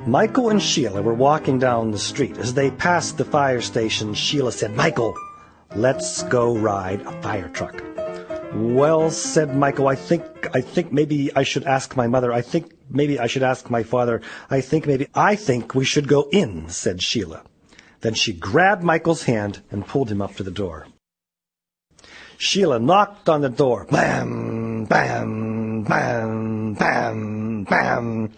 Michael and Sheila were walking down the street. As they passed the fire station, Sheila said, "Michael, let's go ride a fire truck." "Well," said Michael, I think maybe I should ask my mother. I think maybe I should ask my father. I think we should go in," said Sheila. Then she grabbed Michael's hand and pulled him up to the door. Sheila knocked on the door. Bam, bam, bam, bam, bam.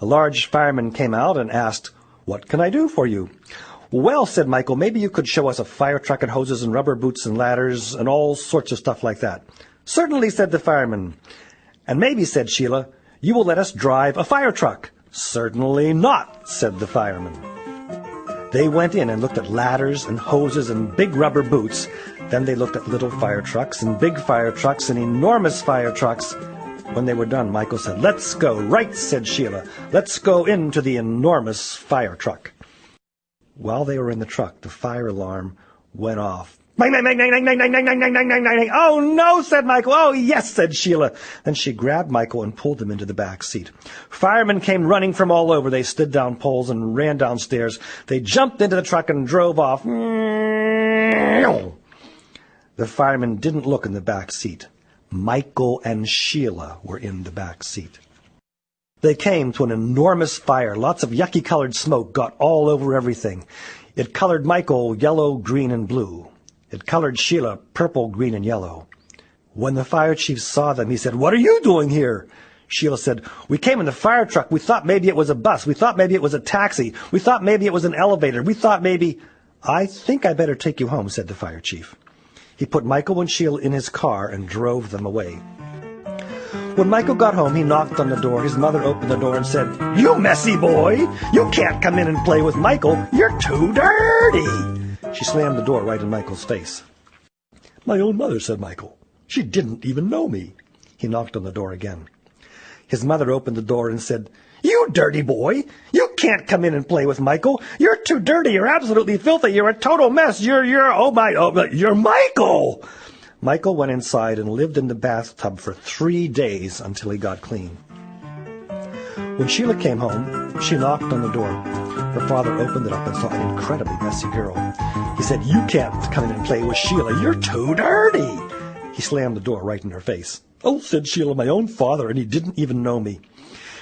A large fireman came out and asked, "What can I do for you?" "Well," said Michael, "maybe you could show us a fire truck and hoses and rubber boots and ladders and all sorts of stuff like that." "Certainly," said the fireman. "And maybe," said Sheila, "you will let us drive a fire truck." "Certainly not," said the fireman. They went in and looked at ladders and hoses and big rubber boots. Then they looked at little fire trucks and big fire trucks and enormous fire trucks. When they were done, Michael said, "Let's go." "Right," said Sheila. "Let's go into the enormous fire truck." While they were in the truck, the fire alarm went off. "Bang, bang, bang, bang, bang, bang, bang, bang, bang, bang, bang, bang." "Oh, no," said Michael. "Oh, yes," said Sheila. Then she grabbed Michael and pulled him into the back seat. Firemen came running from all over. They slid down poles and ran downstairs. They jumped into the truck and drove off. The firemen didn't look in the back seat. Michael and Sheila were in the back seat. They came to an enormous fire. Lots of yucky-colored smoke got all over everything. It colored Michael yellow, green, and blue. It colored Sheila purple, green, and yellow. When the fire chief saw them, he said, "What are you doing here?" Sheila said, "We came in the fire truck. We thought maybe it was a bus. We thought maybe it was a taxi. We thought maybe it was an elevator. We thought maybe—" "I think I better take you home," said the fire chief. He put Michael and Sheila in his car and drove them away. When Michael got home, he knocked on the door. His mother opened the door and said, "You messy boy! You can't come in and play with Michael. You're too dirty!" She slammed the door right in Michael's face. "My own mother," said Michael. "She didn't even know me." He knocked on the door again. His mother opened the door and said, "You dirty boy! You can't come in and play with Michael. You're too dirty. You're absolutely filthy. You're a total mess. You're Michael!" Michael went inside and lived in the bathtub for 3 days until he got clean. When Sheila came home, she knocked on the door. Her father opened it up and saw an incredibly messy girl. He said, "You can't come in and play with Sheila. You're too dirty." He slammed the door right in her face. "Oh," said Sheila, "my own father, and he didn't even know me."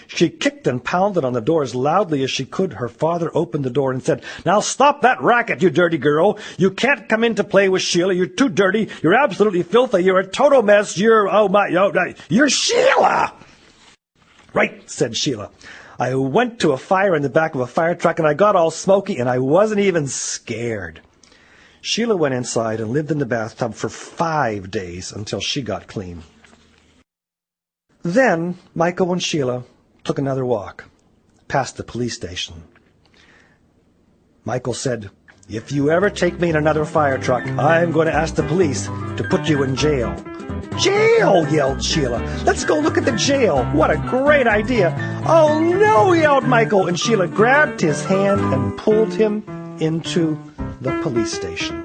She kicked and pounded on the door as loudly as she could. Her father opened the door and said, "Now stop that racket, you dirty girl. You can't come in to play with Sheila. You're too dirty. You're absolutely filthy. You're a total mess. You're Sheila!" "Right," said Sheila. "I went to a fire in the back of a fire truck and I got all smoky and I wasn't even scared." Sheila went inside and lived in the bathtub for 5 days until she got clean. Then Michael and Sheila took another walk past the police station. Michael said, "If you ever take me in another fire truck, I'm going to ask the police to put you in jail." "Jail!" yelled Sheila. "Let's go look at the jail. What a great idea." "Oh, no!" yelled Michael, and Sheila grabbed his hand and pulled him into the police station.